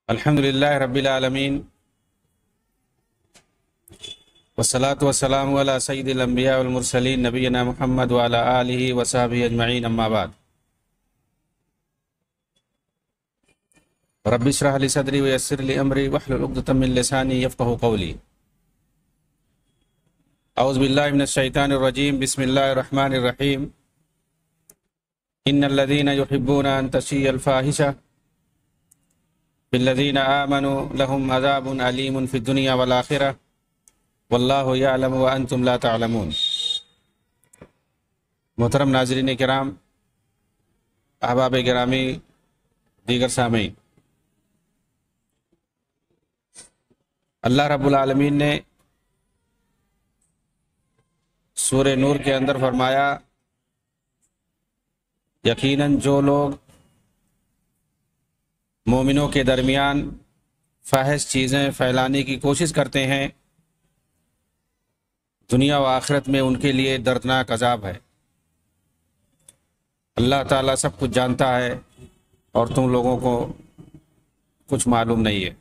الحمدللہ رب العالمین والصلاة والسلام علی سید الانبیاء والمرسلین نبینا محمد وعلی آلہ وصحبہ اجمعین، اما بعد۔ رب اشرح لی صدری ویسر لی امری واحلل عقدۃ من لسانی یفقہوا قولی۔ اعوذ باللہ من الشیطان الرجیم، بسم اللہ الرحمن الرحیم۔ ان الذین یحبون ان تشیع الفاحشہ بالذین آمنوا لهم عذاب علیم فی الدنیا والآخرہ واللہ یعلم وانتم لا تعلمون۔ محترم ناظرین کرام، احباب گرامی، دیگر سامعین، اللہ رب العالمین نے سورہ نور کے اندر فرمایا، یقیناً جو لوگ مومنوں کے درمیان فاحش چیزیں پھیلانے کی کوشش کرتے ہیں، دنیا و آخرت میں ان کے لیے دردناک عذاب ہے۔ اللہ تعالیٰ سب کچھ جانتا ہے اور تم لوگوں کو کچھ معلوم نہیں ہے۔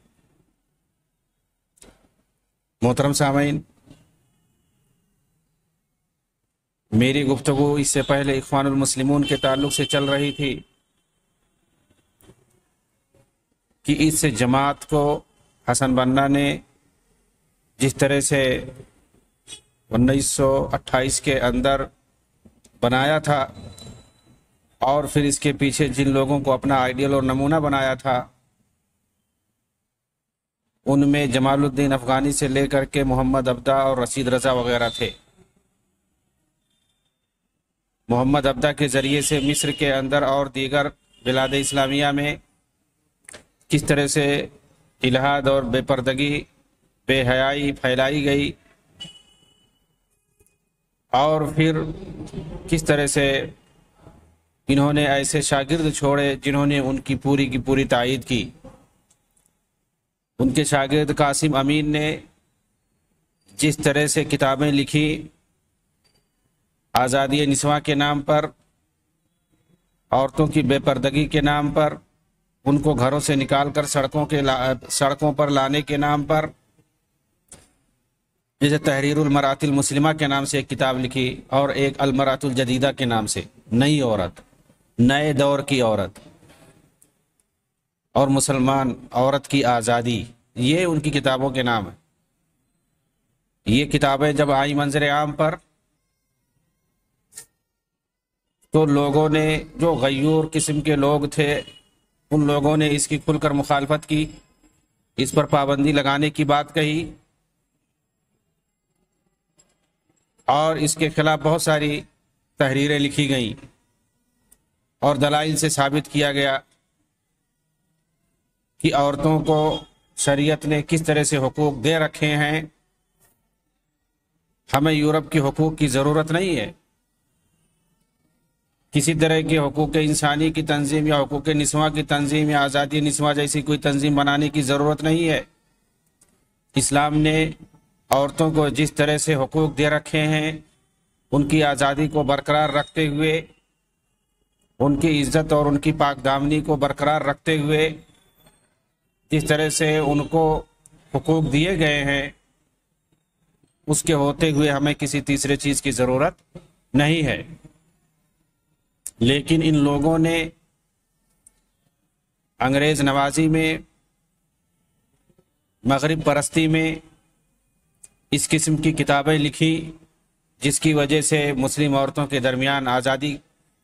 محترم سامعین، میری گفتگو اس سے پہلے اخوان المسلمون کے تعلق سے چل رہی تھی کہ اس جماعت کو حسن بنا نے جس طرح سے 1928 کے اندر بنایا تھا اور پھر اس کے پیچھے جن لوگوں کو اپنا آئیڈیل اور نمونہ بنایا تھا، ان میں جمال الدین افغانی سے لے کر کے محمد عبدہ اور رشید رضا وغیرہ تھے۔ محمد عبدہ کے ذریعے سے مصر کے اندر اور دیگر بلاد اسلامیہ میں کس طرح سے الحاد اور بے پردگی، بے حیائی پھیلائی گئی، اور پھر کس طرح سے انہوں نے ایسے شاگرد چھوڑے جنہوں نے ان کی پوری تائید کی۔ ان کے شاگرد قاسم امین نے جس طرح سے کتابیں لکھی آزادی نسواں کے نام پر، عورتوں کی بے پردگی کے نام پر، ان کو گھروں سے نکال کر سڑکوں پر لانے کے نام پر، جیسے تحریر المرأۃ المسلمہ کے نام سے ایک کتاب لکھی اور ایک المرأۃ الجدیدہ کے نام سے، نئی عورت، نئے دور کی عورت اور مسلمان عورت کی آزادی، یہ ان کی کتابوں کے نام ہیں۔ یہ کتابیں جب آئی منظر عام پر تو لوگوں نے، جو غیور قسم کے لوگ تھے، ان لوگوں نے اس کی کھل کر مخالفت کی، اس پر پابندی لگانے کی بات کہی اور اس کے خلاف بہت ساری تحریریں لکھی گئیں اور دلائل سے ثابت کیا گیا کہ عورتوں کو شریعت نے کس طرح سے حقوق دے رکھے ہیں، ہمیں یورپ کے حقوق کی ضرورت نہیں ہے، کسی طرح کے حقوق انسانی کی تنظیم یا حقوق نسواں کی تنظیم یا آزادی نسواں جیسی کوئی تنظیم بنانے کی ضرورت نہیں ہے۔ اسلام نے عورتوں کو جس طرح سے حقوق دے رکھے ہیں، ان کی آزادی کو برقرار رکھتے ہوئے، ان کی عزت اور ان کی پاک دامنی کو برقرار رکھتے ہوئے، جس طرح سے ان کو حقوق دیے گئے ہیں، اس کے ہوتے ہوئے ہمیں کسی تیسرے چیز کی ضرورت نہیں ہے۔ لیکن ان لوگوں نے انگریز نوازی میں، مغرب پرستی میں اس قسم کی کتابیں لکھی جس کی وجہ سے مسلم عورتوں کے درمیان آزادی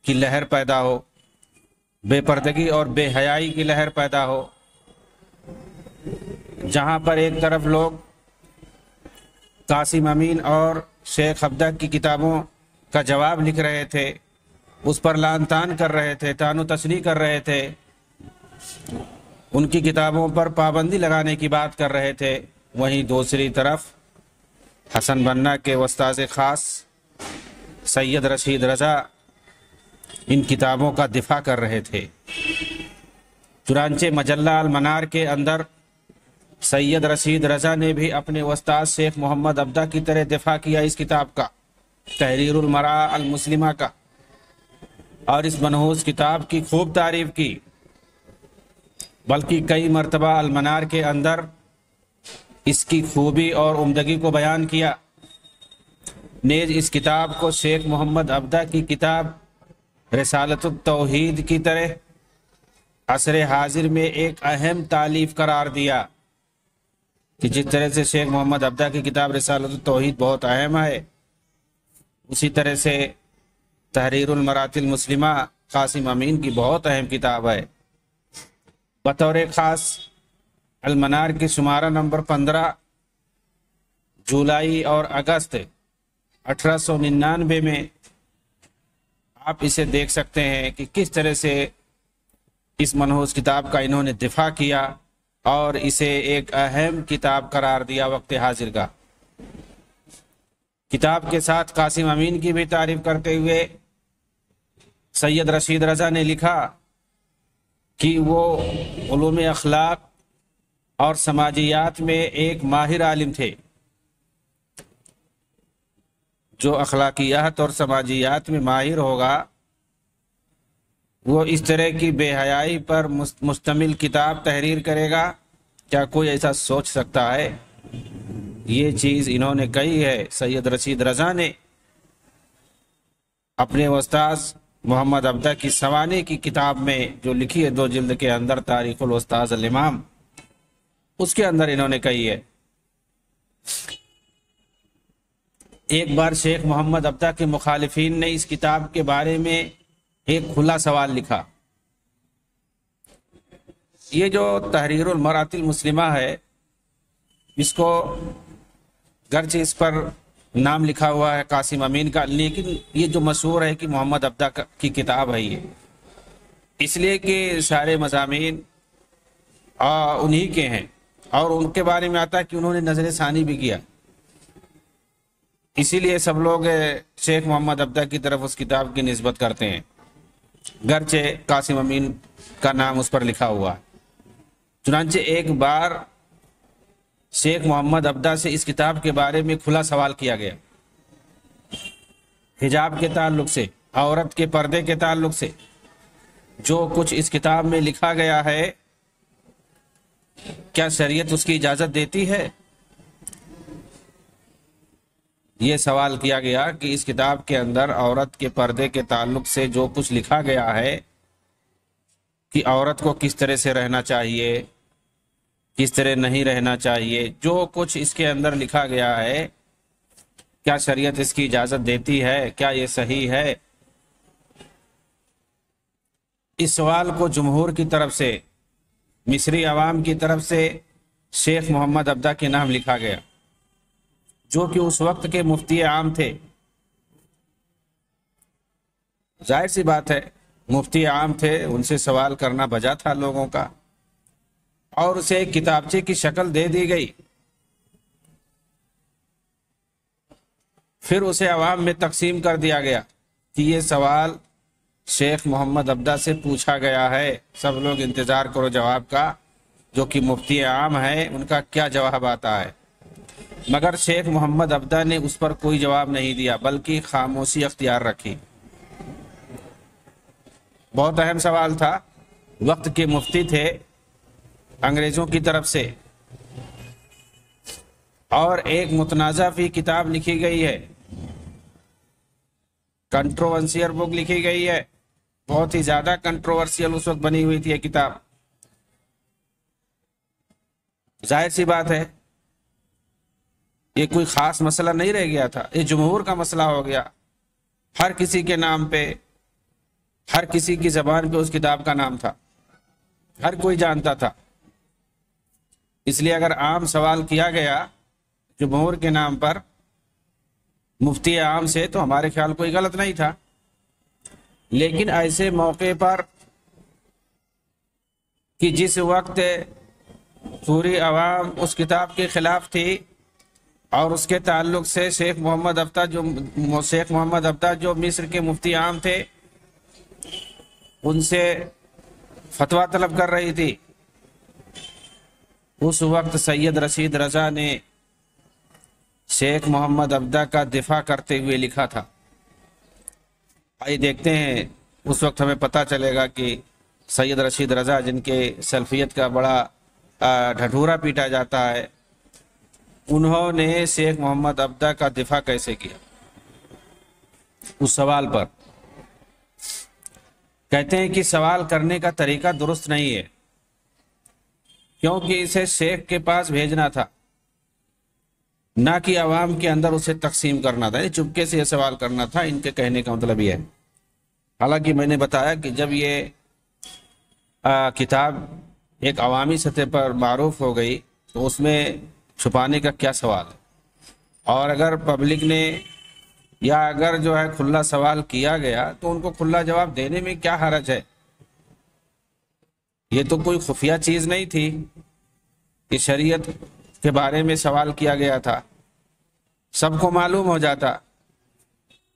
کی لہر پیدا ہو، بے پردگی اور بے حیائی کی لہر پیدا ہو۔ جہاں پر ایک طرف لوگ قاسم امین اور شیخ عبدہ کی کتابوں کا جواب لکھ رہے تھے، اس پر لعن طعن کر رہے تھے، طعن و تشنیع کر رہے تھے، ان کی کتابوں پر پابندی لگانے کی بات کر رہے تھے، وہیں دوسری طرف حسن بنا کے استاذ خاص سید رشید رضا ان کتابوں کا دفاع کر رہے تھے۔ چنانچہ مجلہ المنار کے اندر سید رشید رضا نے بھی اپنے استاد شیخ محمد عبدہ کی طرح دفاع کیا اس کتاب کا، تحریر المرأۃ المسلمہ کا، اور اس منحوس کتاب کی خوب تعریف کی، بلکہ کئی مرتبہ المنار کے اندر اس کی خوبی اور عمدگی کو بیان کیا۔ نیز اس کتاب کو شیخ محمد عبدہ کی کتاب رسالۃ التوحید کی طرح عصر حاضر میں ایک اہم تالیف قرار دیا، کہ جس طرح سے شیخ محمد عبدہ کی کتاب رسالۃ التوحید بہت اہم ہے، اسی طرح سے تحریر المرات المسلمہ قاسم امین کی بہت اہم کتاب ہے۔ بطور خاص المنار کی شمارہ نمبر 15 جولائی اور اگست 1899 میں آپ اسے دیکھ سکتے ہیں کہ کس طرح سے اس منحوس کتاب کا انہوں نے دفاع کیا اور اسے ایک اہم کتاب قرار دیا وقت حاضر کا۔ کتاب کے ساتھ قاسم امین کی بھی تعریف کرتے ہوئے سید رشید رضا نے لکھا کہ وہ علوم اخلاق اور سماجیات میں ایک ماہر عالم تھے۔ جو اخلاقیات اور سماجیات میں ماہر ہوگا وہ اس طرح کی بے حیائی پر مشتمل کتاب تحریر کرے گا؟ کیا کوئی ایسا سوچ سکتا ہے؟ یہ چیز انہوں نے کہی ہے سید رشید رضا نے اپنے استاذ محمد عبدہ کی سوانح کی کتاب میں جو لکھی ہے 2 جلد کے اندر، تاریخ الاستاذ الامام، اس کے اندر انہوں نے کہی ہے۔ ایک بار شیخ محمد عبدہ کے مخالفین نے اس کتاب کے بارے میں ایک کھلا سوال لکھا۔ یہ جو تحریر المرات المسلمہ ہے، اس کو گرچہ اس پر نام لکھا ہوا ہے قاسم امین کا، لیکن یہ جو مشہور ہے کہ محمد عبدہ کی کتاب ہے یہ، اس لیے کہ سارے مضامین انہی کے ہیں اور ان کے بارے میں آتا ہے کہ انہوں نے نظر ثانی بھی کیا، اسی لیے سب لوگ شیخ محمد عبدہ کی طرف اس کتاب کی نسبت کرتے ہیں، گرچہ قاسم امین کا نام اس پر لکھا ہوا۔ چنانچہ ایک بار شیخ محمد عبدہ سے اس کتاب کے بارے میں کھلا سوال کیا گیا، حجاب کے تعلق سے، عورت کے پردے کے تعلق سے، جو کچھ اس کتاب میں لکھا گیا ہے کیا شریعت اس کی اجازت دیتی ہے؟ یہ سوال کیا گیا کہ اس کتاب کے اندر عورت کے پردے کے تعلق سے جو کچھ لکھا گیا ہے کہ عورت کو کس طرح سے رہنا چاہیے، کس طرح نہیں رہنا چاہیے، جو کچھ اس کے اندر لکھا گیا ہے کیا شریعت اس کی اجازت دیتی ہے؟ کیا یہ صحیح ہے؟ اس سوال کو جمہور کی طرف سے، مصری عوام کی طرف سے شیخ محمد عبدہ کے نام لکھا گیا، جو کہ اس وقت کے مفتی عام تھے۔ ظاہر سی بات ہے مفتی عام تھے، ان سے سوال کرنا بجا تھا لوگوں کا، اور اسے ایک کتابچے کی شکل دے دی گئی، پھر اسے عوام میں تقسیم کر دیا گیا کہ یہ سوال شیخ محمد عبدہ سے پوچھا گیا ہے، سب لوگ انتظار کرو جواب کا، جو کہ مفتی عام ہے ان کا کیا جواب آتا ہے۔ مگر شیخ محمد عبدہ نے اس پر کوئی جواب نہیں دیا، بلکہ خاموشی اختیار رکھی۔ بہت اہم سوال تھا، وقت کے مفتی تھے انگریزوں کی طرف سے، اور ایک متنازع فی کتاب لکھی گئی ہے، کنٹروورسیل بک لکھی گئی ہے، بہت ہی زیادہ کنٹروورسیل اس وقت بنی ہوئی تھی یہ کتاب۔ ظاہر سی بات ہے یہ کوئی خاص مسئلہ نہیں رہ گیا تھا، یہ جمہور کا مسئلہ ہو گیا، ہر کسی کے نام پہ، ہر کسی کی زبان پہ اس کتاب کا نام تھا، ہر کوئی جانتا تھا۔ اس لیے اگر عام سوال کیا گیا جمہور کے نام پر مفتی عام سے تو ہمارے خیال کوئی غلط نہیں تھا، لیکن ایسے موقع پر کہ جس وقت پوری عوام اس کتاب کے خلاف تھی اور اس کے تعلق سے شیخ محمد عبدہ جو مصر کے مفتی عام تھے ان سے فتویٰ طلب کر رہی تھی، اس وقت سید رشید رضا نے شیخ محمد عبدہ کا دفاع کرتے ہوئے لکھا تھا۔ آئیے دیکھتے ہیں اس وقت ہمیں پتہ چلے گا کہ سید رشید رضا جن کے سلفیت کا بڑا ڈھڈورا پیٹا جاتا ہے، انہوں نے شیخ محمد عبدہ کا دفاع کیسے کیا اس سوال پر۔ کہتے ہیں کہ سوال کرنے کا طریقہ درست نہیں ہے، کیونکہ اسے شیخ کے پاس بھیجنا تھا، نہ کہ عوام کے اندر اسے تقسیم کرنا تھا، چپکے سے یہ سوال کرنا تھا۔ ان کے کہنے کا مطلب یہ ہے، حالانکہ میں نے بتایا کہ جب یہ کتاب ایک عوامی سطح پر معروف ہو گئی تو اس میں چھپانے کا کیا سوال ہے، اور اگر پبلک نے یا اگر جو ہے کھلا سوال کیا گیا تو ان کو کھلا جواب دینے میں کیا حرج ہے؟ یہ تو کوئی خفیہ چیز نہیں تھی کہ شریعت کے بارے میں سوال کیا گیا تھا، سب کو معلوم ہو جاتا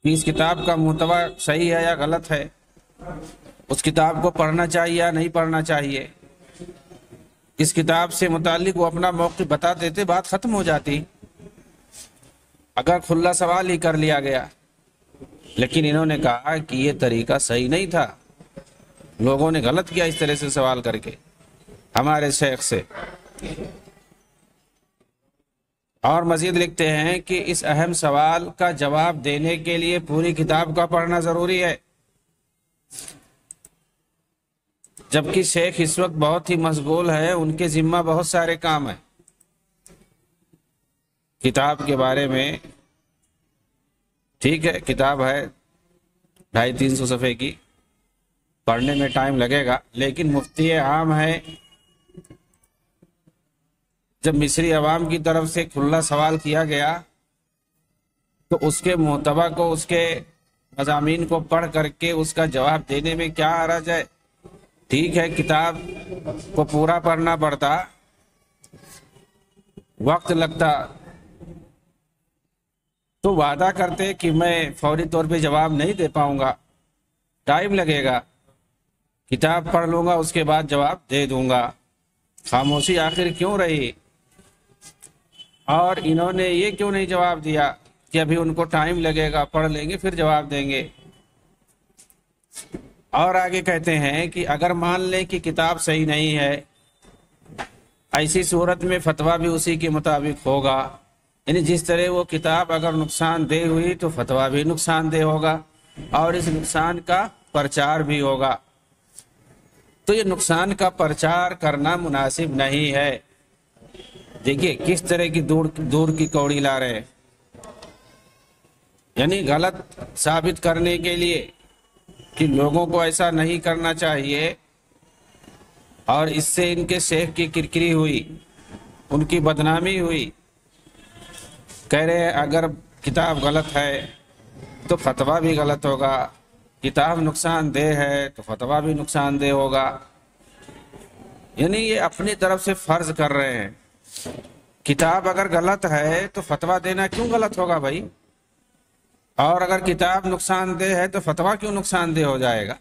کہ اس کتاب کا محتوا صحیح ہے یا غلط ہے، اس کتاب کو پڑھنا چاہیے یا نہیں پڑھنا چاہیے۔ اس کتاب سے متعلق وہ اپنا موقف بتا دیتے، بات ختم ہو جاتی اگر کھلا سوال ہی کر لیا گیا۔ لیکن انہوں نے کہا کہ یہ طریقہ صحیح نہیں تھا، لوگوں نے غلط کیا اس طرح سے سوال کر کے ہمارے شیخ سے۔ اور مزید لکھتے ہیں کہ اس اہم سوال کا جواب دینے کے لیے پوری کتاب کا پڑھنا ضروری ہے، جبکہ شیخ اس وقت بہت ہی مشغول ہے، ان کے ذمہ بہت سارے کام ہیں۔ کتاب کے بارے میں ٹھیک ہے، کتاب ہے 250-300 صفحے کی، پڑھنے میں ٹائم لگے گا، لیکن مفتی عام ہے۔ جب مصری عوام کی طرف سے کھلا سوال کیا گیا تو اس کے محتوا کو، اس کے مضامین کو پڑھ کر کے اس کا جواب دینے میں کیا حرج ہے؟ ٹھیک ہے، کتاب کو پورا پڑھنا پڑتا، وقت لگتا، تو وعدہ کرتے کہ میں فوری طور پہ جواب نہیں دے پاؤں گا، ٹائم لگے گا، کتاب پڑھ لوں گا اس کے بعد جواب دے دوں گا۔ خاموشی آخر کیوں رہی؟ اور انہوں نے یہ کیوں نہیں جواب دیا کہ ابھی ان کو ٹائم لگے گا، پڑھ لیں گے پھر جواب دیں گے؟ اور آگے کہتے ہیں کہ اگر مان لیں کہ کتاب صحیح نہیں ہے، ایسی صورت میں فتویٰ بھی اسی کے مطابق ہوگا، یعنی جس طرح وہ کتاب اگر نقصان دہ ہوئی تو فتویٰ بھی نقصان دہ ہوگا، اور اس نقصان کا پرچار بھی ہوگا۔ تو یہ نقصان کا پرچار کرنا مناسب نہیں ہے۔ دیکھیے کس طرح کی دور کی کوڑی لا رہے ہیں، یعنی غلط ثابت کرنے کے لیے کہ لوگوں کو ایسا نہیں کرنا چاہیے، اور اس سے ان کے شیخ کی کرکری ہوئی، ان کی بدنامی ہوئی۔ کہہ رہے ہیں اگر کتاب غلط ہے تو فتویٰ بھی غلط ہوگا، کتاب نقصان دہ ہے تو فتویٰ بھی نقصان دہ ہوگا، یعنی یہ اپنی طرف سے فرض کر رہے ہیں۔ کتاب اگر غلط ہے تو فتویٰ دینا کیوں غلط ہوگا بھائی؟ اور اگر کتاب نقصان دہ ہے تو فتویٰ کیوں نقصان دہ ہو جائے گا؟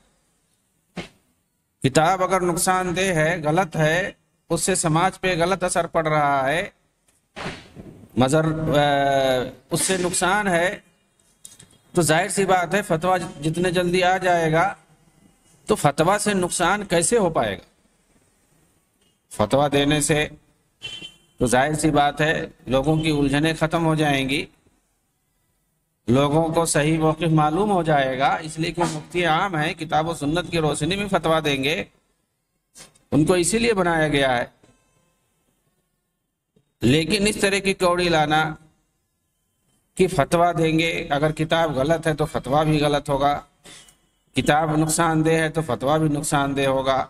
کتاب اگر نقصان دہ ہے، غلط ہے، اس سے سماج پہ غلط اثر پڑ رہا ہے، اس سے نقصان ہے، تو ظاہر سی بات ہے فتویٰ جتنے جلدی آ جائے گا تو فتویٰ سے نقصان کیسے ہو پائے گا؟ فتویٰ دینے سے تو ظاہر سی بات ہے لوگوں کی الجھنیں ختم ہو جائیں گی، لوگوں کو صحیح موقف معلوم ہو جائے گا۔ اس لیے کہ مفتی عام ہے، کتاب و سنت کی روشنی میں فتویٰ دیں گے، ان کو اسی لیے بنایا گیا ہے۔ لیکن اس طرح کی کوڑی لانا کہ فتویٰ دیں گے، اگر کتاب غلط ہے تو فتویٰ بھی غلط ہوگا، کتاب نقصان دہ ہے تو فتویٰ بھی نقصان دہ ہوگا،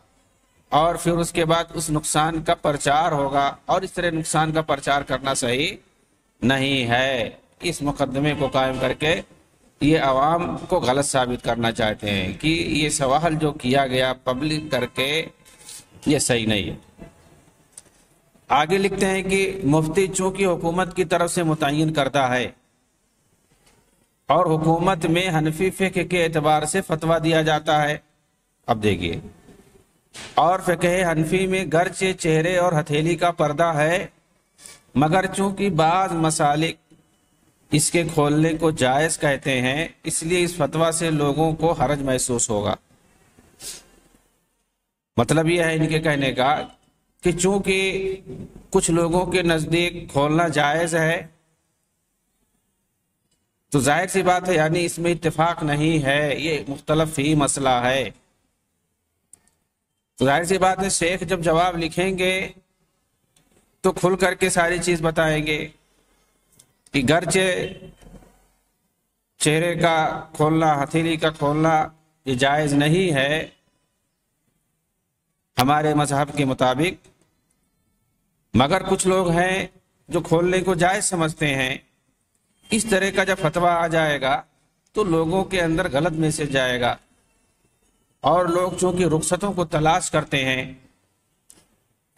اور پھر اس کے بعد اس نقصان کا پرچار ہوگا، اور اس طرح نقصان کا پرچار کرنا صحیح نہیں ہے۔ اس مقدمے کو قائم کر کے یہ عوام کو غلط ثابت کرنا چاہتے ہیں کہ یہ سوال جو کیا گیا پبلک کر کے یہ صحیح نہیں ہے۔ آگے لکھتے ہیں کہ مفتی چونکہ حکومت کی طرف سے متعین کردہ ہے اور حکومت میں حنفی فقہ کے اعتبار سے فتویٰ دیا جاتا ہے، اب دیکھیے، اور فقہ حنفی میں گرچہ چہرے اور ہتھیلی کا پردہ ہے، مگر چونکہ بعض مسالک اس کے کھولنے کو جائز کہتے ہیں، اس لیے اس فتویٰ سے لوگوں کو حرج محسوس ہوگا۔ مطلب یہ ہے ان کے کہنے کا کہ چونکہ کچھ لوگوں کے نزدیک کھولنا جائز ہے تو ظاہر سی بات ہے یعنی اس میں اتفاق نہیں ہے، یہ مختلف ہی مسئلہ ہے۔ تو ظاہر سی بات ہے شیخ جب جواب لکھیں گے تو کھل کر کے ساری چیز بتائیں گے کہ گرچہ چہرے کا کھولنا، ہتھیلی کا کھولنا یہ جائز نہیں ہے ہمارے مذہب کے مطابق، مگر کچھ لوگ ہیں جو کھولنے کو جائز سمجھتے ہیں۔ اس طرح کا جب فتویٰ آ جائے گا تو لوگوں کے اندر غلط میسج جائے گا، اور لوگ چونکہ رخصتوں کو تلاش کرتے ہیں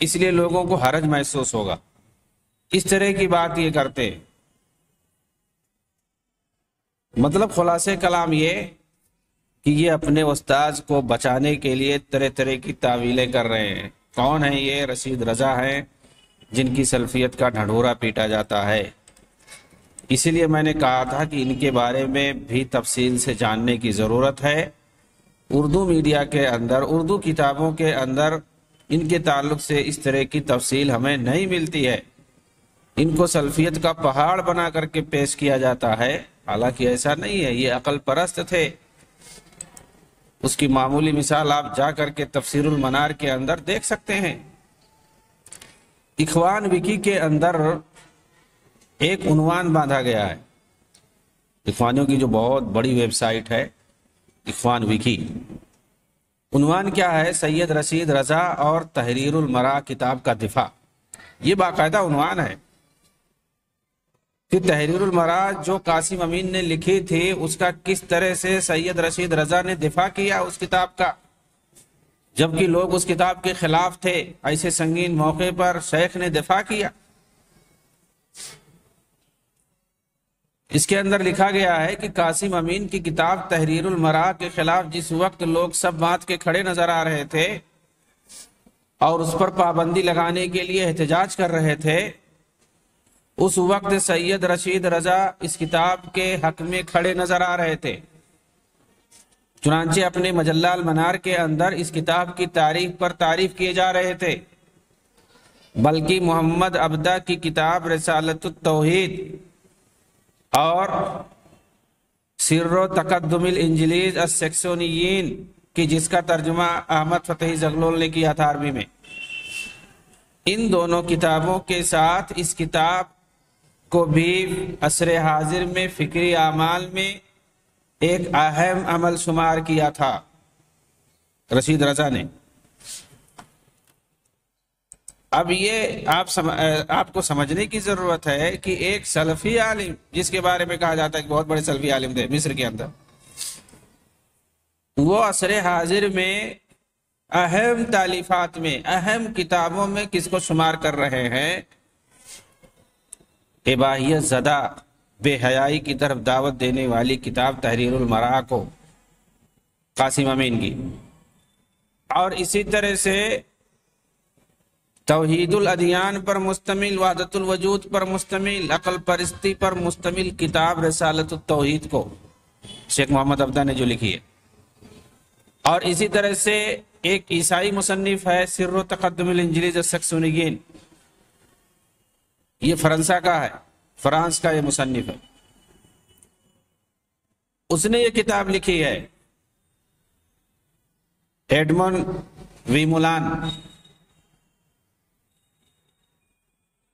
اس لیے لوگوں کو حرج محسوس ہوگا، اس طرح کی بات یہ کرتے ہیں۔ مطلب خلاصے کلام یہ کہ یہ اپنے استاذ کو بچانے کے لیے طرح طرح کی تعویلیں کر رہے ہیں۔ کون ہیں یہ؟ رشید رضا ہیں، جن کی سلفیت کا ڈھنڈورا پیٹا جاتا ہے۔ اسی لیے میں نے کہا تھا کہ ان کے بارے میں بھی تفصیل سے جاننے کی ضرورت ہے۔ اردو میڈیا کے اندر، اردو کتابوں کے اندر ان کے تعلق سے اس طرح کی تفصیل ہمیں نہیں ملتی ہے۔ ان کو سلفیت کا پہاڑ بنا کر کے پیش کیا جاتا ہے، حالانکہ ایسا نہیں ہے، یہ عقل پرست تھے۔ اس کی معمولی مثال آپ جا کر کے تفسیر المنار کے اندر دیکھ سکتے ہیں۔ اخوان وکی کے اندر ایک عنوان باندھا گیا ہے، اخوانیوں کی جو بہت بڑی ویب سائٹ ہے اخوان وکی۔ عنوان کیا ہے؟ سید رشید رضا اور تحریر المرا کتاب کا دفاع۔ یہ باقاعدہ عنوان ہے کہ تحریر المرا جو قاسم امین نے لکھی تھی اس کا کس طرح سے سید رشید رضا نے دفاع کیا اس کتاب کا، جبکہ لوگ اس کتاب کے خلاف تھے۔ ایسے سنگین موقع پر شیخ نے دفاع کیا۔ اس کے اندر لکھا گیا ہے کہ قاسم امین کی کتاب تحریر المرا کے خلاف جس وقت لوگ سب بات کے کھڑے نظر آ رہے تھے اور اس پر پابندی لگانے کے لیے احتجاج کر رہے تھے، اس وقت سید رشید رضا اس کتاب کے حق میں کھڑے نظر آ رہے تھے۔ چنانچہ اپنے مجلہ المنار کے اندر اس کتاب کی تعریف پر تعریف کیے جا رہے تھے، بلکہ محمد عبدہ کی کتاب رسالۃ التوحید اور سر و تقدم الانجلیز السیکسونیین کی جس کا ترجمہ احمد فتحی زغلول نے کیا تھا عربی میں، ان دونوں کتابوں کے ساتھ اس کتاب کو بھی عصر حاضر میں فکری اعمال میں ایک اہم عمل شمار کیا تھا رشید رضا نے۔ اب یہ آپ کو سمجھنے کی ضرورت ہے کہ ایک سلفی عالم جس کے بارے میں کہا جاتا ہے کہ بہت بڑے سلفی عالم تھے مصر کے اندر، وہ عصر حاضر میں اہم تالیفات میں، اہم کتابوں میں کس کو شمار کر رہے ہیں؟ اباحیت زدہ بے حیائی کی طرف دعوت دینے والی کتاب تحریر المرا کو، قاسم امین کی، اور اسی طرح سے توحید الادیان پر مشتمل، وحدت الوجود پر مشتمل، عقل پرستی پر مشتمل کتاب رسالۃ التوحید کو شیخ محمد عبدہ نے جو لکھی ہے، اور اسی طرح سے ایک عیسائی مصنف ہے سر و تقدم الانجلیز السیکسونیین، یہ فرانسہ کا ہے، فرانس کا یہ مصنف ہے، اس نے یہ کتاب لکھی ہے، ایڈمن وی مولان،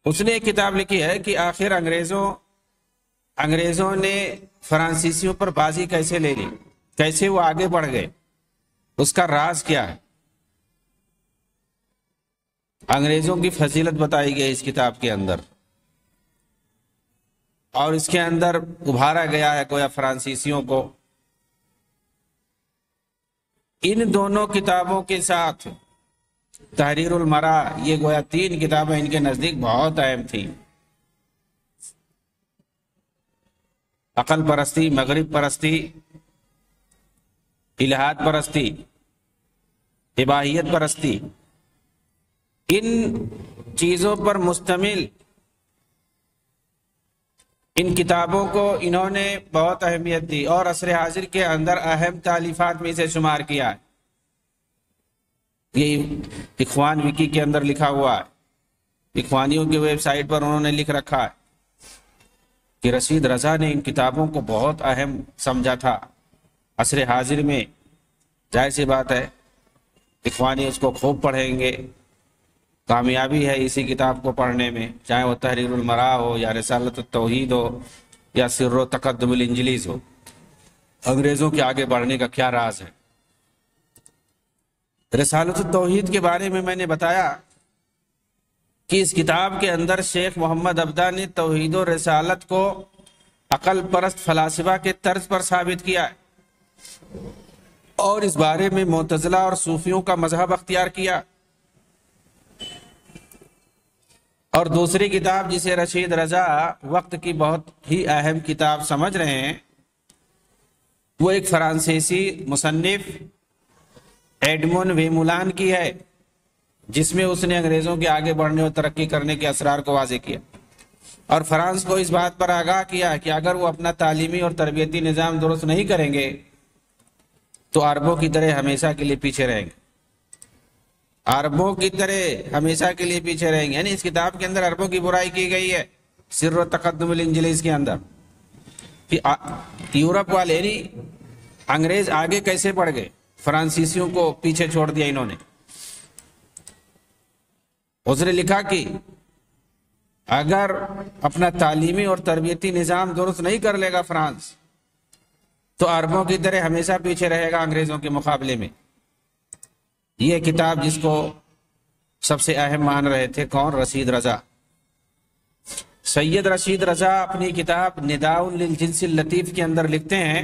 اس نے ایک کتاب لکھی ہے کہ آخر انگریزوں نے فرانسیسیوں پر بازی کیسے لے لی، کیسے وہ آگے بڑھ گئے، اس کا راز کیا ہے۔ انگریزوں کی فضیلت بتائی گئی اس کتاب کے اندر، اور اس کے اندر ابھارا گیا ہے گویا فرانسیسیوں کو۔ ان دونوں کتابوں کے ساتھ تحریر المرا، یہ گویا تین کتابیں ان کے نزدیک بہت اہم تھیں۔ عقل پرستی، مغرب پرستی، الہاد پرستی، اباحیت پرستی، ان چیزوں پر مشتمل ان کتابوں کو انہوں نے بہت اہمیت دی اور عصر حاضر کے اندر اہم تالیفات میں سے شمار کیا ہے۔ یہ اخوان وکی کے اندر لکھا ہوا ہے، اخوانیوں کی ویب سائٹ پر انہوں نے لکھ رکھا ہے کہ رشید رضا نے ان کتابوں کو بہت اہم سمجھا تھا عصر حاضر میں۔ ظاہر سی بات ہے اخوانی اس کو خوب پڑھیں گے، کامیابی ہے اسی کتاب کو پڑھنے میں، چاہے وہ تحریر المراء ہو یا رسالۃ التوحید ہو یا سر و تقدم الانجلیز ہو۔ انگریزوں کے آگے بڑھنے کا کیا راز ہے؟ رسالۃ التوحید کے بارے میں نے بتایا کہ اس کتاب کے اندر شیخ محمد عبدہ نے توحید و رسالت کو عقل پرست فلاسفہ کے طرز پر ثابت کیا ہے اور اس بارے میں معتزلہ اور صوفیوں کا مذہب اختیار کیا۔ اور دوسری کتاب جسے رشید رضا وقت کی بہت ہی اہم کتاب سمجھ رہے ہیں، وہ ایک فرانسیسی مصنف ایڈمون ویمولان کی ہے، جس میں اس نے انگریزوں کے آگے بڑھنے اور ترقی کرنے کے اسرار کو واضح کیا اور فرانس کو اس بات پر آگاہ کیا کہ اگر وہ اپنا تعلیمی اور تربیتی نظام درست نہیں کریں گے تو عربوں کی طرح ہمیشہ کے لیے پیچھے رہیں گے، عربوں کی طرح ہمیشہ کے لیے پیچھے رہیں گے۔ یعنی اس کتاب کے اندر عربوں کی برائی کی گئی ہے، سر و تقدم الانجلیز کے اندر، کہ یورپ والے یعنی انگریز آگے کیسے بڑھ گئے، فرانسیسیوں کو پیچھے چھوڑ دیا انہوں نے۔ اس نے لکھا کہ اگر اپنا تعلیمی اور تربیتی نظام درست نہیں کر لے گا فرانس تو عربوں کی طرح ہمیشہ پیچھے رہے گا انگریزوں کے مقابلے میں۔ یہ کتاب جس کو سب سے اہم مان رہے تھے کون؟ رشید رضا۔ سید رشید رضا اپنی کتاب نداء للجنس اللطیف کے اندر لکھتے ہیں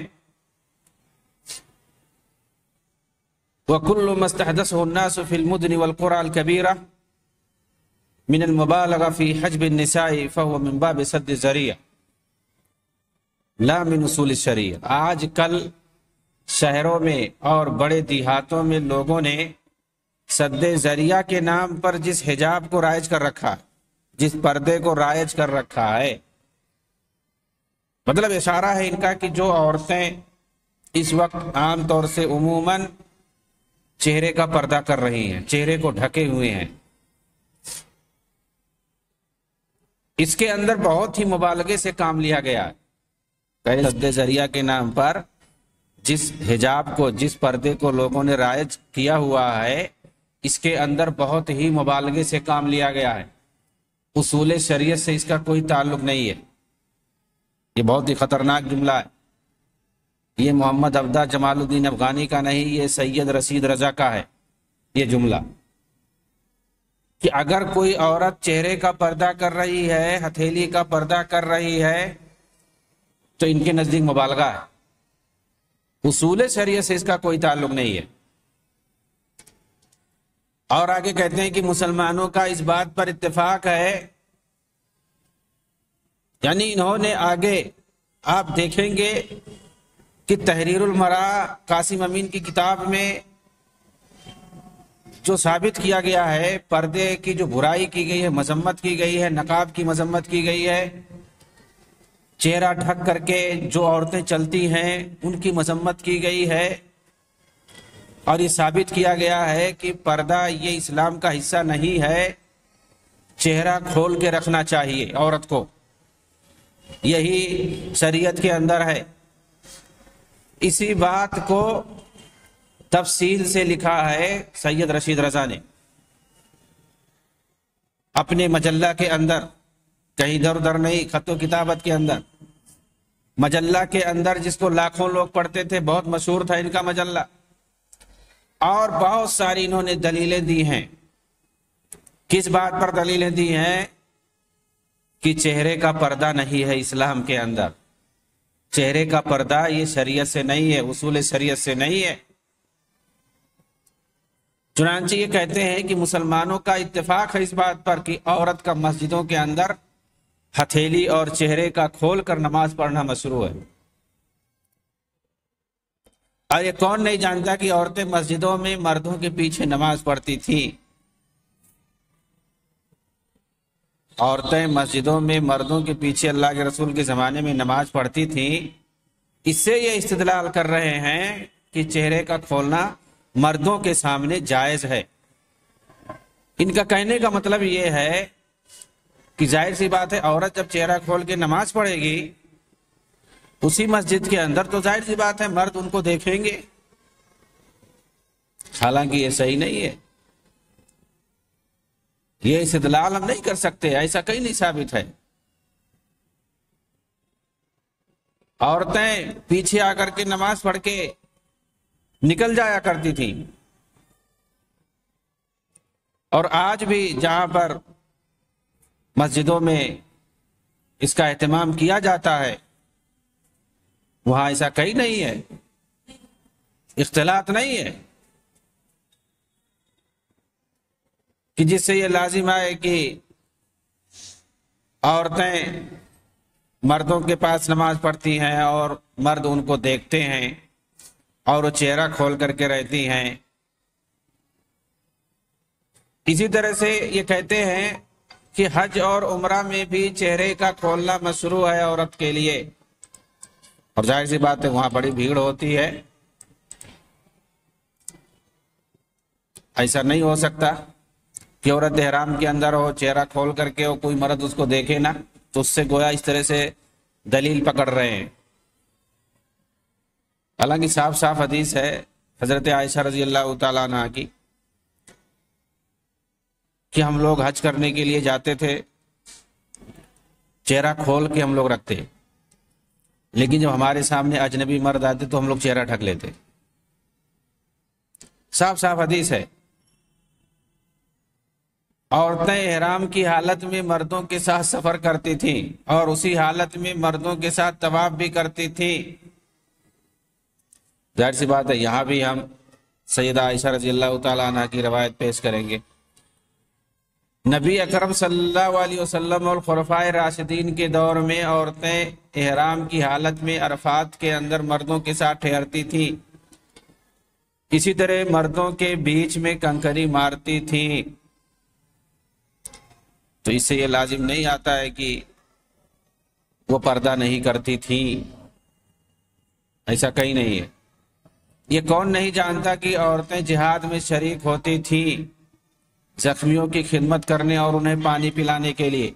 وَكُلُّ مَا اسْتَحْدَثَهُ النَّاسُ فِي الْمُدْنِ وَالْقُرَى الْكَبِيرَةِ مِنَ الْمُبَالَغَةِ فِي حَجْبِ النِّسَاءِ فَهُوَ مِنْ بَابِ سَدِّ الذَّرِيعَةِ لَا مِنْ اُصُولِ الشَّرِيعَةِ۔ آج کل شہروں میں اور بڑے دیہاتوں میں لوگوں نے سد ذریعہ کے نام پر جس حجاب کو رائج کر رکھا ہے، جس پردے کو رائج کر رکھا ہے، مطلب اشارہ ہے ان کا کہ جو عورتیں اس وقت عام طور سے عموماً چہرے کا پردہ کر رہی ہیں، چہرے کو ڈھکے ہوئے ہیں، اس کے اندر بہت ہی مبالغے سے کام لیا گیا ہے۔ سد ذریعہ کے نام پر جس حجاب کو، جس پردے کو لوگوں نے رائج کیا ہوا ہے، اس کے اندر بہت ہی مبالغے سے کام لیا گیا ہے، اصول شریعت سے اس کا کوئی تعلق نہیں ہے۔ یہ بہت ہی خطرناک جملہ ہے، یہ محمد عبدہ جمال الدین افغانی کا نہیں، یہ سید رشید رضا کا ہے یہ جملہ، کہ اگر کوئی عورت چہرے کا پردہ کر رہی ہے، ہتھیلی کا پردہ کر رہی ہے تو ان کے نزدیک مبالغہ ہے، اصول شریعت سے اس کا کوئی تعلق نہیں ہے۔ اور آگے کہتے ہیں کہ مسلمانوں کا اس بات پر اتفاق ہے، یعنی انہوں نے آگے آپ دیکھیں گے کہ تحریر المراء قاسم امین کی کتاب میں جو ثابت کیا گیا ہے، پردے کی جو برائی کی گئی ہے، مذمت کی گئی ہے، نقاب کی مذمت کی گئی ہے، چہرہ ڈھک کر کے جو عورتیں چلتی ہیں ان کی مذمت کی گئی ہے، اور یہ ثابت کیا گیا ہے کہ پردہ یہ اسلام کا حصہ نہیں ہے، چہرہ کھول کے رکھنا چاہیے عورت کو، یہی شریعت کے اندر ہے۔ اسی بات کو تفصیل سے لکھا ہے سید رشید رضا نے اپنے مجلہ کے اندر، کہیں ادھر ادھر نہیں، خط و کتابت کے اندر، مجلہ کے اندر جس کو لاکھوں لوگ پڑھتے تھے، بہت مشہور تھا ان کا مجلہ، اور بہت ساری انہوں نے دلیلیں دی ہیں۔ کس بات پر دلیلیں دی ہیں؟ کہ چہرے کا پردہ نہیں ہے اسلام کے اندر، چہرے کا پردہ یہ شریعت سے نہیں ہے، اصول شریعت سے نہیں ہے۔ چنانچہ یہ کہتے ہیں کہ مسلمانوں کا اتفاق ہے اس بات پر کہ عورت کا مسجدوں کے اندر ہتھیلی اور چہرے کا کھول کر نماز پڑھنا مشروع ہے۔ اور یہ کون نہیں جانتا کہ عورتیں مسجدوں میں مردوں کے پیچھے نماز پڑھتی تھیں؟ عورتیں مسجدوں میں مردوں کے پیچھے اللہ کے رسول کے زمانے میں نماز پڑھتی تھیں، اس سے یہ استدلال کر رہے ہیں کہ چہرے کا کھولنا مردوں کے سامنے جائز ہے۔ ان کا کہنے کا مطلب یہ ہے کہ ظاہر سی بات ہے، عورت جب چہرہ کھول کے نماز پڑھے گی اسی مسجد کے اندر، تو ظاہر سی بات ہے مرد ان کو دیکھیں گے، حالانکہ یہ صحیح نہیں ہے۔ یہ استدلال ہم نہیں کر سکتے، ایسا کہیں نہیں ثابت ہے۔ عورتیں پیچھے آ کر کے نماز پڑھ کے نکل جایا کرتی تھیں، اور آج بھی جہاں پر مسجدوں میں اس کا اہتمام کیا جاتا ہے وہاں ایسا کہیں نہیں ہے، اختلاط نہیں ہے کہ جس سے یہ لازم آئے کہ عورتیں مردوں کے پاس نماز پڑھتی ہیں اور مرد ان کو دیکھتے ہیں اور وہ چہرہ کھول کر کے رہتی ہیں۔ اسی طرح سے یہ کہتے ہیں کہ حج اور عمرہ میں بھی چہرے کا کھولنا مشروع ہے عورت کے لیے، اور ظاہر سی بات ہے وہاں بڑی بھیڑ ہوتی ہے، ایسا نہیں ہو سکتا کہ عورت احرام کے اندر ہو، چہرہ کھول کر کے ہو، کوئی مرد اس کو دیکھے نا، تو اس سے گویا اس طرح سے دلیل پکڑ رہے ہیں۔ حالانکہ صاف صاف حدیث ہے حضرت عائشہ رضی اللہ تعالیٰ عنہ کی کہ ہم لوگ حج کرنے کے لیے جاتے تھے، چہرہ کھول کے ہم لوگ رکھتے، لیکن جب ہمارے سامنے اجنبی مرد آتے تو ہم لوگ چہرہ ڈھک لیتے۔ صاف صاف حدیث ہے۔ عورتیں احرام کی حالت میں مردوں کے ساتھ سفر کرتی تھیں اور اسی حالت میں مردوں کے ساتھ طواف بھی کرتی تھیں۔ ظاہر سی بات ہے یہاں بھی ہم سیدہ عائشہ رضی اللہ تعالیٰ عنہ کی روایت پیش کریں گے۔ نبی اکرم صلی اللہ علیہ وسلم اور خلفائے راشدین کے دور میں عورتیں احرام کی حالت میں عرفات کے اندر مردوں کے ساتھ ٹھہرتی تھیں، اسی طرح مردوں کے بیچ میں کنکری مارتی تھیں۔ تو اس سے یہ لازم نہیں آتا ہے کہ وہ پردہ نہیں کرتی تھی، ایسا کہیں نہیں ہے۔ یہ کون نہیں جانتا کہ عورتیں جہاد میں شریک ہوتی تھیں، زخمیوں کی خدمت کرنے اور انہیں پانی پلانے کے لیے،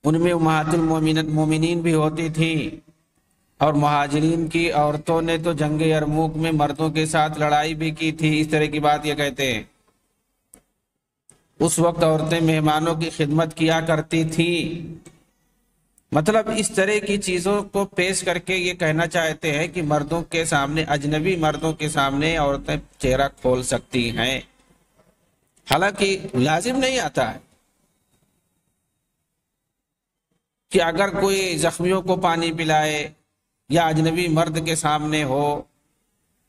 ان میں امہات المومنین بھی ہوتی تھیں، اور مہاجرین کی عورتوں نے تو جنگ یرموک میں مردوں کے ساتھ لڑائی بھی کی تھی۔ اس طرح کی بات یہ کہتے ہیں۔ اس وقت عورتیں مہمانوں کی خدمت کیا کرتی تھیں۔ مطلب اس طرح کی چیزوں کو پیش کر کے یہ کہنا چاہتے ہیں کہ مردوں کے سامنے، اجنبی مردوں کے سامنے عورتیں چہرہ کھول سکتی ہیں، حالانکہ لازم نہیں آتا ہے کہ اگر کوئی زخمیوں کو پانی پلائے یا اجنبی مرد کے سامنے ہو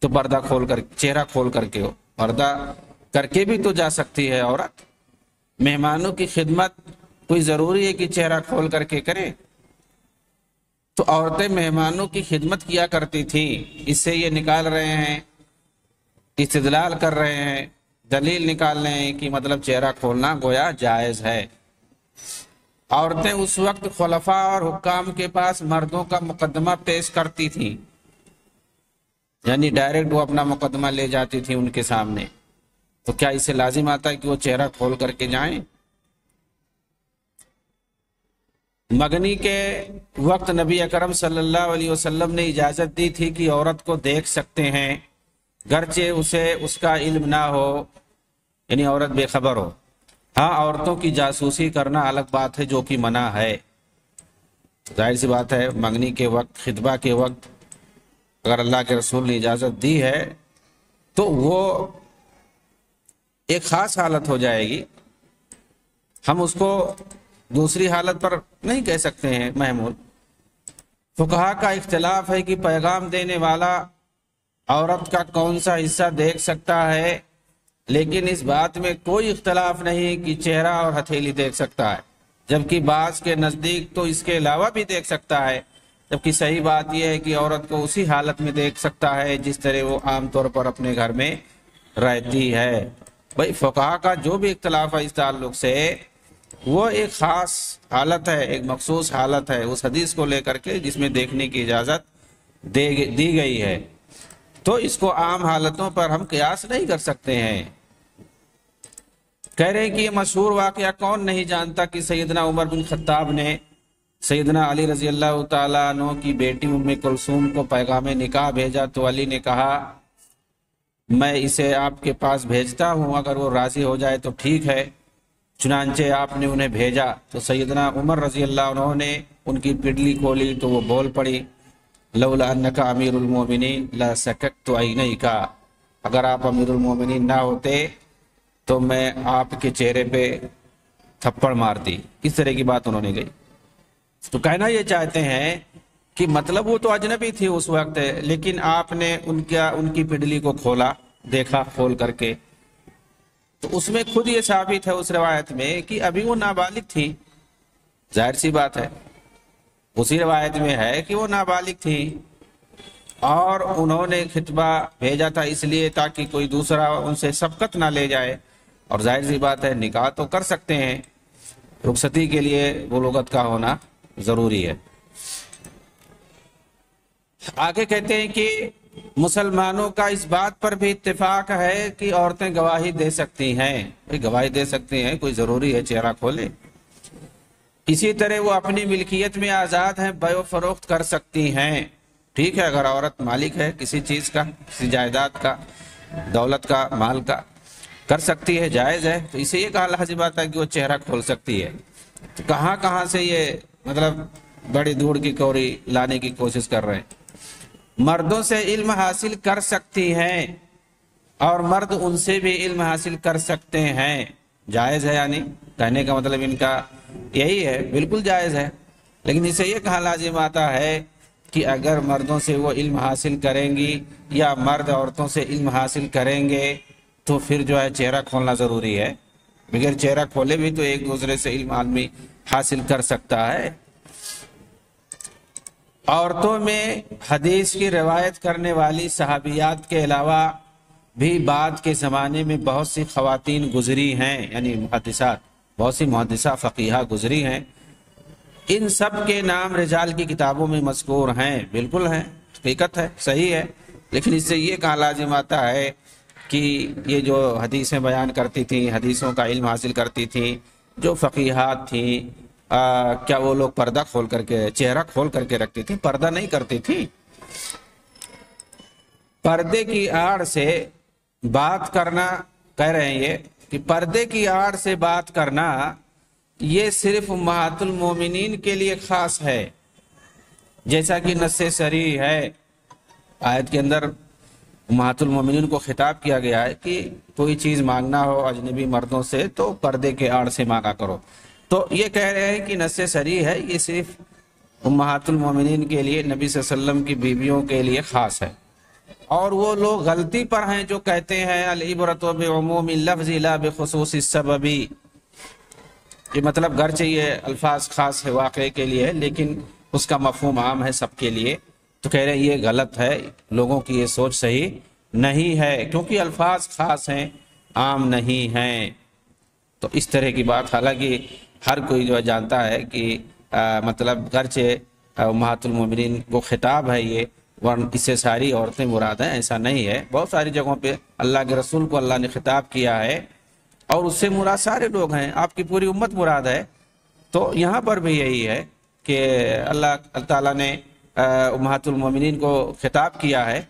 تو پردہ کھول کر، چہرہ کھول کر کے ہو۔ پردہ کر کے بھی تو جا سکتی ہے عورت۔ مہمانوں کی خدمت کوئی ضروری ہے کہ چہرہ کھول کر کے کرے؟ تو عورتیں مہمانوں کی خدمت کیا کرتی تھیں۔ اس سے یہ نکال رہے ہیں، استدلال کر رہے ہیں، دلیل نکال رہے ہیں کہ مطلب چہرہ کھولنا گویا جائز ہے۔ عورتیں اس وقت خلفاء اور حکام کے پاس مردوں کا مقدمہ پیش کرتی تھیں، یعنی ڈائریکٹ وہ اپنا مقدمہ لے جاتی تھی ان کے سامنے۔ تو کیا اسے لازم آتا ہے کہ وہ چہرہ کھول کر کے جائیں؟ مگنی کے وقت نبی اکرم صلی اللہ علیہ وسلم نے اجازت دی تھی کہ عورت کو دیکھ سکتے ہیں، گرچہ اسے اس کا علم نہ ہو، یعنی عورت بے خبر ہو۔ ہاں، عورتوں کی جاسوسی کرنا الگ بات ہے جو کہ منع ہے۔ ظاہر سی بات ہے منگنی کے وقت، خطبہ کے وقت اگر اللہ کے رسول نے اجازت دی ہے تو وہ ایک خاص حالت ہو جائے گی، ہم اس کو دوسری حالت پر نہیں کہہ سکتے ہیں محمول۔ فقہا کا اختلاف ہے کہ پیغام دینے والا عورت کا کون سا حصہ دیکھ سکتا ہے، لیکن اس بات میں کوئی اختلاف نہیں کہ چہرہ اور ہتھیلی دیکھ سکتا ہے، جبکہ بعض کے نزدیک تو اس کے علاوہ بھی دیکھ سکتا ہے، جبکہ صحیح بات یہ ہے کہ عورت کو اسی حالت میں دیکھ سکتا ہے جس طرح وہ عام طور پر اپنے گھر میں رہتی ہے۔ بھائی فقہا کا جو بھی اختلاف ہے اس تعلق سے، وہ ایک خاص حالت ہے، ایک مخصوص حالت ہے اس حدیث کو لے کر کے جس میں دیکھنے کی اجازت دی گئی ہے، تو اس کو عام حالتوں پر ہم قیاس نہیں کر سکتے ہیں۔ کہہ رہے ہیں کہ یہ مشہور واقعہ کون نہیں جانتا کہ سیدنا عمر بن خطاب نے سیدنا علی رضی اللہ تعالیٰ عنہ کی بیٹی ام کلثوم کو پیغام نکاح بھیجا تو علی نے کہا میں اسے آپ کے پاس بھیجتا ہوں، اگر وہ راضی ہو جائے تو ٹھیک ہے۔ چنانچہ آپ نے انہیں بھیجا تو سیدنا عمر رضی اللہ عنہ نے ان کی پڈلی کھولی تو وہ بول پڑی لولا انک امیر المومنین لسککت عینیک، اگر آپ امیر المومنین نہ ہوتے تو میں آپ کے چہرے پہ تھپڑ مارتی۔ اس طرح کی بات انہوں نے کہی۔ تو کہنا یہ چاہتے ہیں کہ مطلب وہ تو اجنبی تھی اس وقت، لیکن آپ نے ان کی پڈلی کو کھولا، دیکھا کھول کر کے، تو اس میں خود یہ ثابت ہے اس روایت میں کہ ابھی وہ نابالغ تھی۔ ظاہر سی بات ہے، اسی روایت میں ہے کہ وہ نابالغ تھی اور انہوں نے خطبہ بھیجا تھا اس لیے تاکہ کوئی دوسرا ان سے سبقت نہ لے جائے، اور ظاہر سی بات ہے نکاح تو کر سکتے ہیں، رخصتی کے لیے بلوغت کا ہونا ضروری ہے۔ آگے کہتے ہیں کہ مسلمانوں کا اس بات پر بھی اتفاق ہے کہ عورتیں گواہی دے سکتی ہیں، گواہی دے سکتی ہیں، کوئی ضروری ہے چہرہ کھولے۔ اسی طرح وہ اپنی ملکیت میں آزاد ہیں، بیع و فروخت کر سکتی ہیں، ٹھیک ہے، اگر عورت مالک ہے کسی چیز کا، کسی جائیداد کا، دولت کا، مال کا، کر سکتی ہے، جائز ہے۔ تو اسے یہ کہا لازم بات ہے کہ وہ چہرہ کھول سکتی ہے۔ تو کہاں سے یہ مطلب بڑی دھوڑ کی کوری لانے کی کوشش کر رہے ہیں۔ مردوں سے علم حاصل کر سکتی ہیں اور مرد ان سے بھی علم حاصل کر سکتے ہیں، جائز ہے، یعنی کہنے کا مطلب ان کا یہی ہے، بالکل جائز ہے۔ لیکن اسے یہ کہا لازم آتا ہے کہ اگر مردوں سے وہ علم حاصل کریں گی یا مرد عورتوں سے علم حاصل کریں گے تو پھر جو ہے چہرہ کھولنا ضروری ہے، بغیر چہرہ کھولے بھی تو ایک دوسرے سے علم آدمی حاصل کر سکتا ہے۔ عورتوں میں حدیث کی روایت کرنے والی صحابیات کے علاوہ بھی بعد کے زمانے میں بہت سی خواتین گزری ہیں، یعنی محدثات، بہت سی محدثہ فقیہہ گزری ہیں۔ ان سب کے نام رجال کی کتابوں میں مذکور ہیں، بالکل ہیں، حقیقت ہے، صحیح ہے، لیکن اس سے یہ کہا لازم آتا ہے کہ یہ جو حدیثیں بیان کرتی تھیں، حدیثوں کا علم حاصل کرتی تھیں، جو فقیہات تھیں، کیا وہ لوگ پردہ کھول کر کے، چہرہ کھول کر کے رکھتی تھیں؟ پردہ نہیں کرتی تھی۔ پردے کی آڑ سے بات کرنا، کہہ رہے ہیں یہ کہ پردے کی آڑ سے بات کرنا یہ صرف امہات المومنین کے لیے خاص ہے، جیسا کہ نص صریح ہے، آیت کے اندر امہات المومنین کو خطاب کیا گیا ہے کہ کوئی چیز مانگنا ہو اجنبی مردوں سے تو پردے کے آڑ سے مانگا کرو۔ تو یہ کہہ رہے ہیں کہ نص صریح ہے، یہ صرف امہات المومنین کے لیے، نبی صلی اللہ علیہ وسلم کی بیویوں کے لیے خاص ہے۔ اور وہ لوگ غلطی پر ہیں جو کہتے ہیں العبرۃ بعموم اللفظ لا بخصوص السبب، یہ مطلب گرچہ یہ الفاظ خاص ہے واقعے کے لیے لیکن اس کا مفہوم عام ہے سب کے لیے۔ تو کہہ رہے ہیں یہ غلط ہے، لوگوں کی یہ سوچ صحیح نہیں ہے، کیونکہ الفاظ خاص ہیں، عام نہیں ہیں۔ تو اس طرح کی بات، حالانکہ ہر کوئی جو جانتا ہے کہ مطلب گرچہ امہات المومنین کو خطاب ہے یہ، ورنہ اس سے ساری عورتیں مراد ہیں، ایسا نہیں ہے۔ بہت ساری جگہوں پہ اللہ کے رسول کو اللہ نے خطاب کیا ہے اور اس سے مراد سارے لوگ ہیں، آپ کی پوری امت مراد ہے۔ تو یہاں پر بھی یہی ہے کہ اللہ تعالیٰ نے امہات المومنین کو خطاب کیا ہے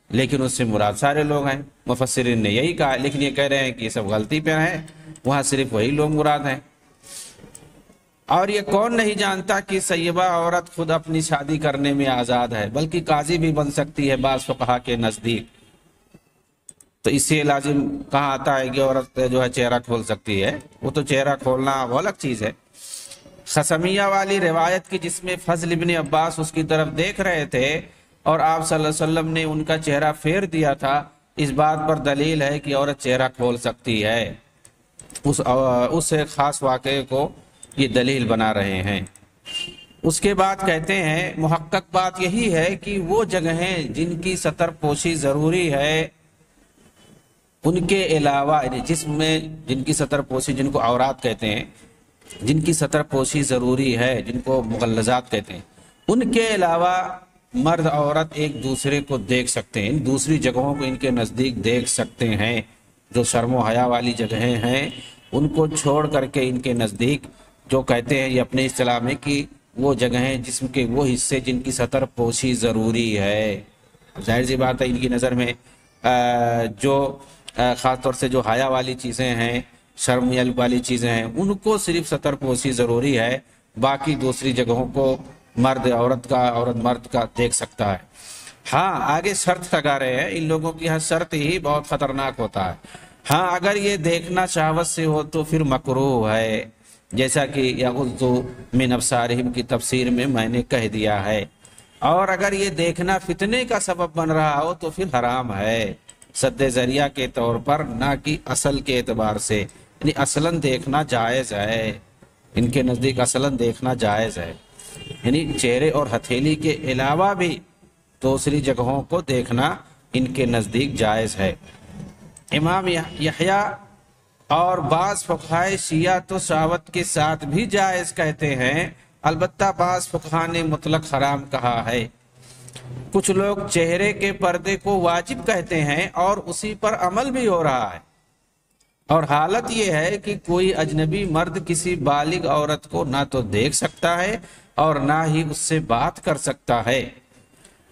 لیکن اس سے مراد سارے لوگ ہیں، مفسرین نے یہی کہا ہے، لیکن یہ کہہ رہے ہیں کہ یہ سب غلطی پہ ہیں، وہاں صرف وہی لوگ مراد ہیں۔ اور یہ کون نہیں جانتا کہ سیبہ عورت خود اپنی شادی کرنے میں آزاد ہے، بلکہ قاضی بھی بن سکتی ہے بعض فقہا کے نزدیک۔ تو اس سے لازم کہاں آتا ہے کہ عورت جو ہے چہرہ کھول سکتی ہے؟ وہ تو چہرہ کھولنا وہ الگ چیز ہے۔ خسمیہ والی روایت کی جس میں فضل ابن عباس اس کی طرف دیکھ رہے تھے اور آپ صلی اللہ علیہ وسلم نے ان کا چہرہ پھیر دیا تھا، اس بات پر دلیل ہے کہ عورت چہرہ کھول سکتی ہے۔ اس خاص واقعے کو یہ دلیل بنا رہے ہیں۔ اس کے بعد کہتے ہیں محقق بات یہی ہے کہ وہ جگہیں جن کی ستر پوشی ضروری ہے ان کے علاوہ، یعنی جسم میں جن کی ستر پوشی، جن کو عورات کہتے ہیں، جن کی سطر پوشی ضروری ہے، جن کو مغلظات کہتے ہیں، ان کے علاوہ مرد عورت ایک دوسرے کو دیکھ سکتے ہیں، دوسری جگہوں کو ان کے نزدیک دیکھ سکتے ہیں۔ جو شرم و حیا والی جگہیں ہیں ان کو چھوڑ کر کے ان کے نزدیک جو کہتے ہیں یہ اپنے اصطلاح میں کہ وہ جگہیں جسم کے وہ حصے جن کی سطر پوشی ضروری ہے۔ ظاہر سی بات ہے ان کی نظر میں جو خاص طور سے جو حیا والی چیزیں ہیں، شرم والی چیزیں ہیں، ان کو صرف سطر پوشی ضروری ہے، باقی دوسری جگہوں کو مرد عورت کا، عورت مرد کا دیکھ سکتا ہے۔ ہاں آگے شرط لگا رہے ہیں، ان لوگوں کی ہر شرط ہی بہت خطرناک ہوتا ہے۔ ہاں اگر یہ دیکھنا شہوت سے ہو تو پھر مکروہ ہے، جیسا کہ یغضوا من ابصارہم کی تفسیر میں نے کہہ دیا ہے۔ اور اگر یہ دیکھنا فتنے کا سبب بن رہا ہو تو پھر حرام ہے، سد ذریعہ کے طور پر، نہ کہ اصل کے اعتبار سے، یعنی اصلاً دیکھنا جائز ہے، ان کے نزدیک اصلاً دیکھنا جائز ہے، یعنی چہرے اور ہتھیلی کے علاوہ بھی دوسری جگہوں کو دیکھنا ان کے نزدیک جائز ہے۔ امام یحییٰ اور بعض فقہائے شیعہ تو شہوت کے ساتھ بھی جائز کہتے ہیں، البتہ بعض فقہاء نے مطلق حرام کہا ہے۔ کچھ لوگ چہرے کے پردے کو واجب کہتے ہیں اور اسی پر عمل بھی ہو رہا ہے، اور حالت یہ ہے کہ کوئی اجنبی مرد کسی بالغ عورت کو نہ تو دیکھ سکتا ہے اور نہ ہی اس سے بات کر سکتا ہے۔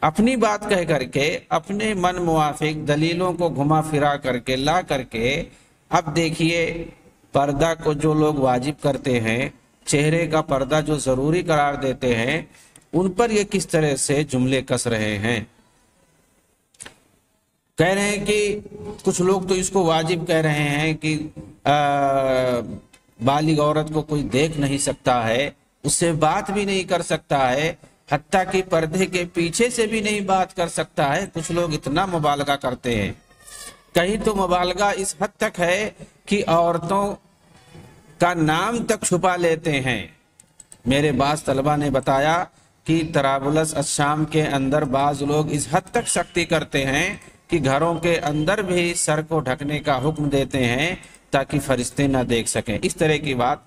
اپنی بات کہہ کر کے، اپنے من موافق دلیلوں کو گھما پھرا کر کے لا کر کے، اب دیکھیے پردہ کو جو لوگ واجب کرتے ہیں، چہرے کا پردہ جو ضروری قرار دیتے ہیں، ان پر یہ کس طرح سے جملے کس رہے ہیں۔ کہہ رہے ہیں کہ کچھ لوگ تو اس کو واجب کہہ رہے ہیں کہ بالغ عورت کو کوئی دیکھ نہیں سکتا ہے، اس سے بات بھی نہیں کر سکتا ہے، حتیٰ کہ پردے کے پیچھے سے بھی نہیں بات کر سکتا ہے۔ کچھ لوگ اتنا مبالغہ کرتے ہیں، کہیں تو مبالغہ اس حد تک ہے کہ عورتوں کا نام تک چھپا لیتے ہیں۔ میرے بعض طلبہ نے بتایا کہ طرابلس الشام کے اندر بعض لوگ اس حد تک سختی کرتے ہیں کہ گھروں کے اندر بھی سر کو ڈھکنے کا حکم دیتے ہیں تاکہ فرشتے نہ دیکھ سکیں۔ اس طرح کی بات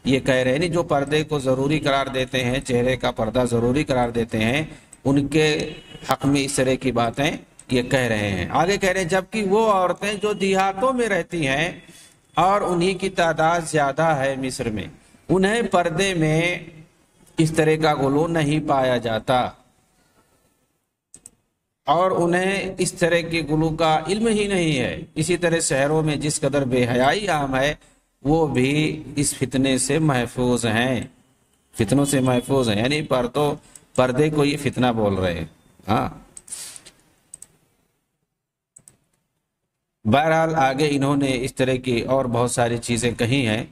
یہ کہہ رہے ہیں، جو پردے کو ضروری قرار دیتے ہیں، چہرے کا پردہ ضروری قرار دیتے ہیں، ان کے حق میں اس طرح کی باتیں یہ کہہ رہے ہیں۔ آگے کہہ رہے ہیں جبکہ وہ عورتیں جو دیہاتوں میں رہتی ہیں اور انہی کی تعداد زیادہ ہے مصر میں، انہیں پردے میں اس طرح کا غلو نہیں پایا جاتا، اور انہیں اس طرح کی غلو کا علم ہی نہیں ہے۔ اسی طرح شہروں میں جس قدر بے حیائی عام ہے، وہ بھی اس فتنے سے محفوظ ہیں، فتنوں سے محفوظ ہیں، یعنی پردے کو یہ فتنہ بول رہے ہیں۔ ہاں بہرحال آگے انہوں نے اس طرح کی اور بہت ساری چیزیں کہی ہیں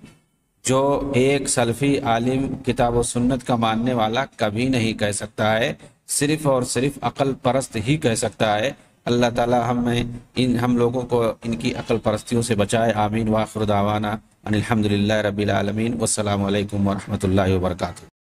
جو ایک سلفی عالم کتاب و سنت کا ماننے والا کبھی نہیں کہہ سکتا ہے، صرف اور صرف عقل پرست ہی کہہ سکتا ہے۔ اللہ تعالی ہم لوگوں کو ان کی عقل پرستیوں سے بچائے، آمین۔ وآخر دعوانا ان الحمدللہ رب العالمین، والسلام علیکم ورحمۃ اللہ وبرکاتہ۔